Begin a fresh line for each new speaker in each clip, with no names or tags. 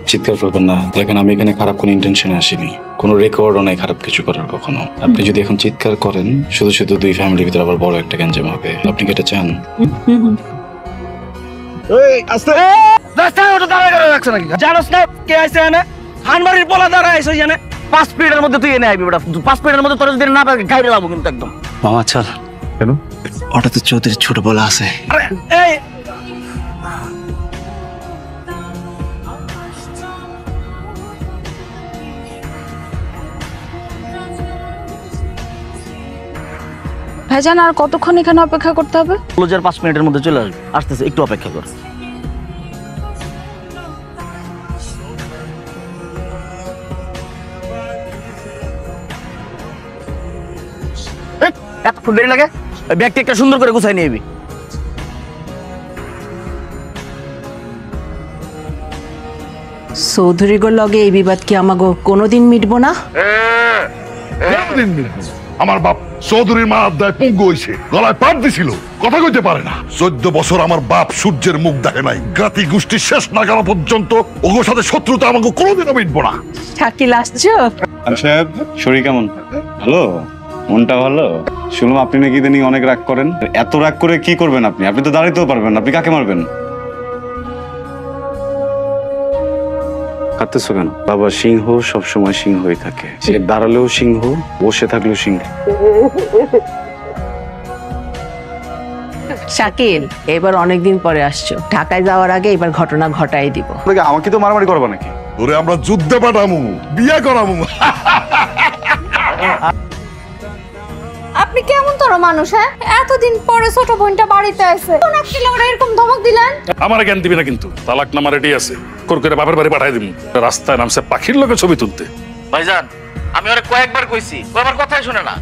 চিৎকার করবেন না, দেখেন আমি এখানে খারাপ কোনো ইন্টেনশনে আসিনি, কোনো রেকর্ডও নাই খারাপ কিছু করার কখনো। আপনি যদি এখন চিৎকার করেন শুধু শুধু দুই ফ্যামিলির ভিতরে আবার বড় একটা গ্যাঞ্জাম হবে। আপনি কি এটা চান?
জানোস না কে আইছে এনে? খানবাড়ির পোলা দ্বারা আইছে জানে। 5 মিনিটের মধ্যে তুই এনে আইবি বেটা। 5 মিনিটের মধ্যে তোর যদি না পাই গাইরে লাবো কিন্তু একদম।
মামা চল। কেন? ওটা তো চৌধুরীর ছোট বলা আছে।
আরে এই
ভাইজান আর কতক্ষণ এখানে অপেক্ষা করতে হবে?
ক্লোজার 5 মিনিটের মধ্যে চলে আসবে। আসতেছে, একটু অপেক্ষা কর। এতক্ষণ দেরি লাগে? ব্যাগটা একটা সুন্দর করে গুছাই নিয়ে আইবি।
চৌধুরীগোর লগে এই বিবাদ কি আমাগো কোনোদিন মিটবো না?
আমার বাপ চৌধুরীর মা আদায় পঙ্গু হইছে, গলায় পাট দিছিল, কথা কইতে পারে না। 14 বছর আমার বাপ সূর্যের মুখ দেখে নাই। জাতি গোষ্ঠী শেষ না করা পর্যন্ত ওগোর সাথে শত্রুতা আমাকে কোনোদিনও মিটবো না।
শাকিল আসছো?
সাহেব, শরীর কেমন? ভালো? মনটা ভালো? শুনলাম আপনি নাকি ইদানিং অনেক রাগ করেন। এত রাগ করে কি করবেন আপনি? আপনি তো দাঁড়াইতেও পারবেন না, আপনি কাকে মারবেন? কাঁদতেছো কেন? বাবা সিংহ সবসময় সিংহই থাকে, সে দাঁড়ালেও সিংহ, বসে থাকলেও সিংহ।
শাকিল, এবার অনেকদিন পরে আসছো, ঢাকায় যাওয়ার আগে এবার ঘটনা ঘটাই দিব।
আমাকে তো মারামারি করবা নাকি?
তোরে আমরা যুদ্ধে পাঠামু, বিয়ে করামু।
আপনি কেমন তোর মানুষ? হ্যাঁ, এতদিন পরে ছোট বোনটা বাড়িতে আসে, কোন আপনি ওরা এরকম ধমক দিলেন?
আমার জ্ঞান দিবি না কিন্তু, তালাক নামা রেডি আছে, করে বাপের বাড়ি পাঠাই দিবি। রাস্তায় নামছে পাখির লোকে ছবি তুলতে।
ভাইজান, আমি ওরে কয়েকবার কইছি, ও আমার কথাই শুনে না।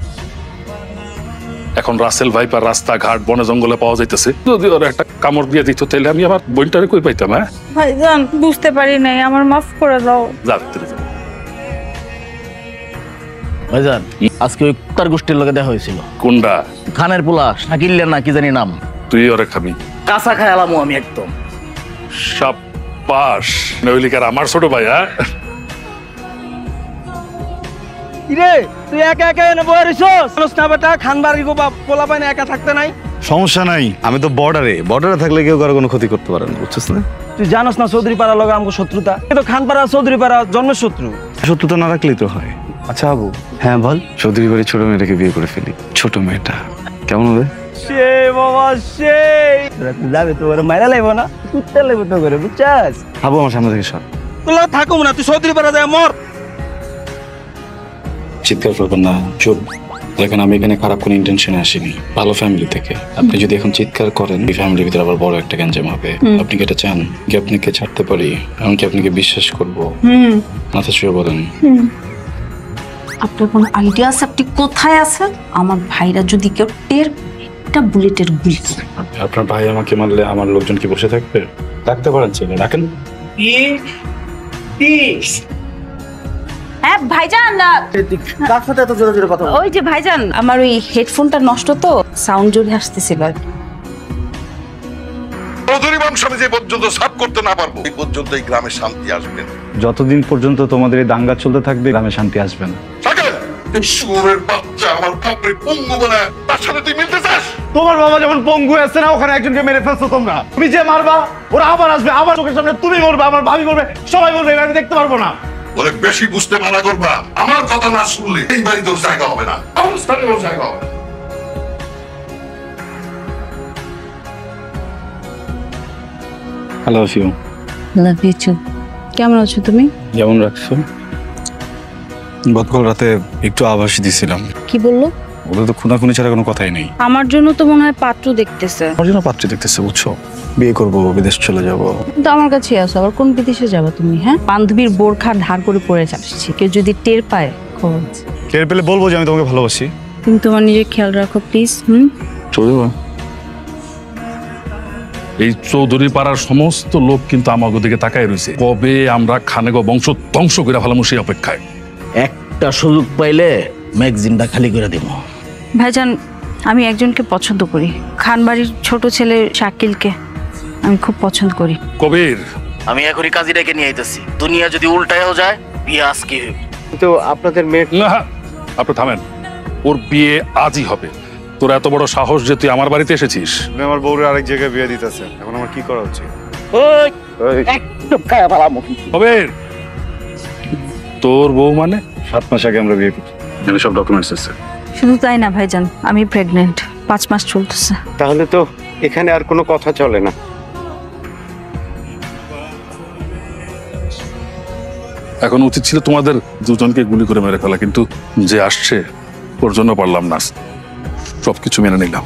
এখন রাসেল ভাইপার রাস্তাঘাট বনে জঙ্গলে পাওয়া যাইতেছে, যদি ওরা একটা কামড় দিয়ে দিত তাহলে আমি আমার বোনটারে কই পাইতাম? হ্যাঁ
ভাইজান, বুঝতে পারি নাই, আমার মাফ করে দাও।
যা ভিতরে যা।
ভাইজান, আজকে ওই কুত্তার গোষ্ঠীর লগে দেখা হয়েছিল।
কোনটা?
খানের পোলা শাকিলের না কি জানি নাম।
তুই ওরে খাবি?
কাঁচা খাই আলামু আমি একদম।
সাব্বাস, নইলিকার আমার ছোট ভাই। হ্যাঁ
কিরে, তুই একা একা এনে বয়ে রইছস? না বেটা, খানবাড়ি গো বাপ পোলা পাইনা একা থাকতে নাই।
সমস্যা নাই, আমি তো বর্ডারে থাকলে কেউ কারো কোনো ক্ষতি করতে পারে না, বুঝছিস না?
তুই জানোস না চৌধুরী পাড়ার লগে আমগো শত্রুতা? কিন্তু খানপাড়া চৌধুরী পাড়া জন্মের শত্রু।
শত্রুতা না রাখলেই তো হয়। আচ্ছা আবু, হ্যাঁ বল। চৌধুরী বাড়ির ছোট মেয়েটাকে বিয়ে করে ফেলি। ছোট মেয়েটা কেমন হবে?
সে বাবা সেই যাবে তো, ওরা মাইরা লাইব না, কুত্তা লাইব তো করে, বুঝছাস?
আবু আমার সামনে থেকে সর।
তোলা থাকুম না, তুই চৌধুরী পাড়া যায় মর।
চিৎকার করবেন না, চুপ। দেখেন আমি এখানে খারাপ কোনো ইন্টেনশনে আসিনি, ভালো ফ্যামিলি থেকে। আপনি যদি এখন চিৎকার করেন এই ফ্যামিলির ভিতরে আবার বড় একটা গ্যাঞ্জাম হবে। আপনি কি এটা চান? কি আপনাকে ছাড়তে পারি? এমনকি আপনাকে বিশ্বাস করবো? মাথা ছুঁয়ে বলেন।
আপনার কোনো আইডিয়া আছে আপনি কোথায় আছেন? আমার ভাইরা যদি কেউ টের, এটা বুলেটের গুলি।
আপনার ভাই আমাকে মারলে আমার লোকজন কি বসে থাকবে? ডাকতে পারেন, ছেলে ডাকেন।
হ্যাঁ ভাইজান,
কার সাথে এত জোরে জোরে কথা বল?
ওই যে ভাইজান, আমার ওই হেডফোনটা নষ্ট তো, সাউন্ড জোরে আসতেছিল।
চৌধুরী বংশ আমি যে পর্যন্ত সাফ করতে না পারবো এই পর্যন্ত এই গ্রামে শান্তি আসবে না।
যতদিন পর্যন্ত তোমাদের এই দাঙ্গা চলতে থাকবে গ্রামে শান্তি আসবে না।
শুয়োরের বাচ্চা আমার বাপরে পঙ্গু বলে, তার সাথে তুই মিলতে চাস?
তোমার বাবা যেমন পঙ্গু আছে না, ওখানে একজনকে মেরে ফেলছো তোমরা। তুমি যে মারবা, ওরা আবার আসবে, আবার চোখের সামনে তুমি মরবে, আমার ভাবি মরবে, সবাই মরবে, আমি দেখতে পারবো না।
ওরে বেশি বুঝতে মানা করবা, আমার কথা না শুনলে এই বাড়িতেও জায়গা হবে না, আমার স্থানেও জায়গা হবে না।
Hello few,
love you too. কেমন আছো তুমি?
যেমন রাখছো। গতকাল রাতে একটু আভাস দিছিলাম।
কি বললো?
ওদের তো খুনাখুনি ছাড়া কোনো কথাই নেই।
আমার জন্য তো মনে হয় পাত্র দেখতেছে।
আমার জন্য পাত্রী দেখতেছে, বুঝছো? বিয়ে করবো, বিদেশ চলে যাবো।
কিন্তু আমার কাছে আসো, আবার কোন বিদেশে যাবা তুমি? হ্যাঁ, বান্ধবীর বোরখা ধার করে পড়ে যাচ্ছি, কেউ যদি টের পায় খবর।
টের পেলে বলবো যে আমি তোমাকে ভালোবাসি।
তুমি তোমার নিজের খেয়াল রাখো প্লিজ।
চলে যাবো।
এই চৌধুরী পাড়ার সমস্ত লোক কিন্তু আমাকে দিকে তাকায় রয়েছে, কবে আমরা খানেগো বংশ ধ্বংস করে ফেলাম সেই অপেক্ষায়।
একটা সুযোগ পাইলে ম্যাগজিনটা খালি করে দেব।
ভাইজান, আমি একজনকে পছন্দ করি, খানবাড়ির ছোট ছেলে শাকিলকে আমি খুব পছন্দ করি।
কবির, ওরে বিয়ে করবি?
হ্যাঁ, বান্ধবীর বোরখা ধার করে পড়ে যাচ্ছি, কেউ যদি টের পায় খবর।
আমি তোরে বিয়ে করবো,
আমি এখনই কাজী ডেকে নিয়ে আইতেছি। দুনিয়া যদি উল্টায়ও যায়, বিয়ে আজকে হইব।
কিন্তু আপনাদের মেয়ে
না, আপনি থামেন। ওর বিয়ে আজই হবে। তোর এত বড় সাহস যে তুই আমার বাড়িতে এসেছিস?
আমার বউরে আরেক জায়গায় বিয়ে দিতেছে, এখন আমার কি করা উচিত?
একদম খায়া ফেলাম।
হবে তোর বউ মানে?
7 মাস আগে আমরা বিয়ে করছি, সব ডকুমেন্টস আছে।
শুধু তাই না ভাইজান, আমি প্রেগনেন্ট, 5 মাস চলতেছে।
তাহলে তো এখানে আর কোনো কথা চলে না।
এখন উচিত ছিল তোমাদের দুজনকে গুলি করে মেরে ফেলা, কিন্তু যে আসছে ওর জন্য পারলাম না, সবকিছু মেনে নিলাম।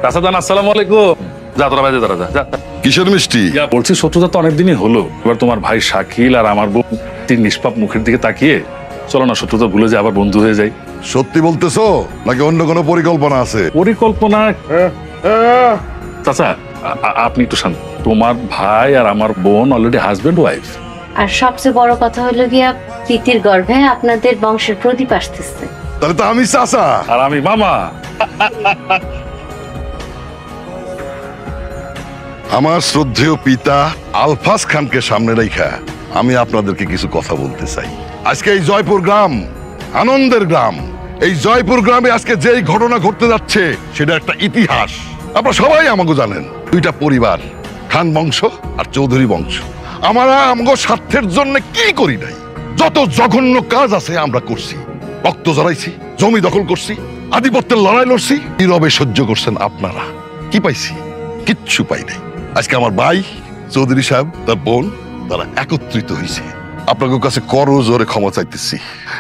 রাসাদান, আসসালামু আলাইকুম। যা তোরা বাইরে দাঁড়া, যা।
কিসের মিষ্টি?
বলছি শত্রুতা তো অনেকদিনই হলো, এবার তোমার ভাই শাকিল আর আমার বোন তিন নিষ্পাপ মুখের দিকে তাকিয়ে চলো না শত্রুতা ভুলে যায়, আবার বন্ধু হয়ে যাই।
সত্যি বলতেছো নাকি অন্য কোনো পরিকল্পনা আছে?
পরিকল্পনা? চাচা আপনি একটু শান্ত। তোমার ভাই আর আমার বোন অলরেডি হাজবেন্ড ওয়াইফ।
আর সবচেয়ে বড় কথা হলো গিয়া প্রীতির গর্ভে আপনাদের বংশের প্রদীপ আসতেছে।
তাহলে তো আমি চাচা
আর আমি মামা।
আমার শ্রদ্ধেয় পিতা আলফাজ খানকে সামনে রেখা আমি আপনাদেরকে কিছু কথা বলতে চাই। আজকে এই জয়পুর গ্রাম আনন্দের গ্রাম। এই জয়পুর গ্রামে আজকে যেই ঘটনা ঘটতে যাচ্ছে সেটা একটা ইতিহাস। আপনারা সবাই আমাকে জানেন, দুইটা পরিবার, খান বংশ আর চৌধুরী বংশ। আমরা আমাকে স্বার্থের জন্য কি করি নাই, যত জঘন্য কাজ আছে আমরা করছি। রক্ত জড়াইছি, জমি দখল করছি, আধিপত্যের লড়াই লড়ছি, নীরবে সহ্য করছেন আপনারা। কি পাইছি? কিচ্ছু পাই নাই। আজকে আমার ভাই চৌধুরী সাহেব তার বোন তারা একত্রিত হয়েছে। আপনাদের কাছে করজোরে ক্ষমা চাইতেছি।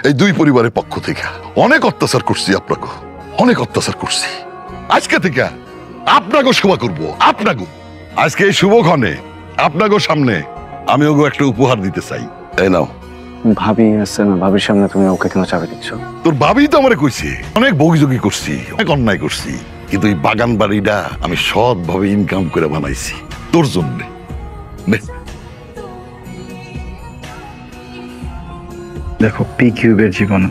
এই দুই পরিবারের পক্ষ থেকে অনেক অত্যাচার করছি, আপনাকে অনেক অত্যাচার করছি। আজকে থেকে আপনাকে সেবা করবো। আপনাকে আজকে এই শুভক্ষণে আপনাকে সামনে আমি ওকে একটা উপহার দিতে চাই। তাই নাও।
ভাবি আছে না, ভাবির সামনে তুমি ওকে কেন চাবি দিচ্ছ?
তোর ভাবি তো আমারে কইছে অনেক বগিযোগি করছি, অনেক অন্যায় করছি, কিন্তু এই বাগান বাড়িটা আমি সৎভাবে ইনকাম করে বানাইছি তোর জন্য।
দেখো পি কিউবের জীবন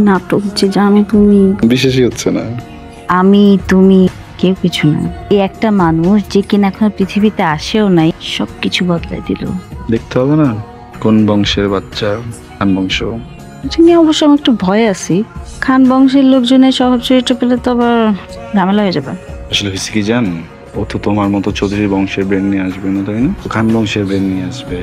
নাটক যে জানো তুমি,
বিশেষই হচ্ছে না।
আমি তুমি কেউ কিছু না। এই একটা মানুষ যে কিনা এখন পৃথিবীতে আসেও নাই, সবকিছু বদলাই দিল।
দেখতে হবে না কোন বংশের বাচ্চা, খান বংশ।
এটা নিয়ে অবশ্য আমি একটু ভয় আছি। খান বংশের লোকজনের স্বভাব চরিত্র পেলে তো আবার ঝামেলা হয়ে যাবে।
আসলে হয়েছে কি জান, ও তো তোমার মতো চৌধুরী বংশের ব্রেন নিয়ে আসবে না, তাই না? খান বংশের ব্রেন নিয়ে আসবে।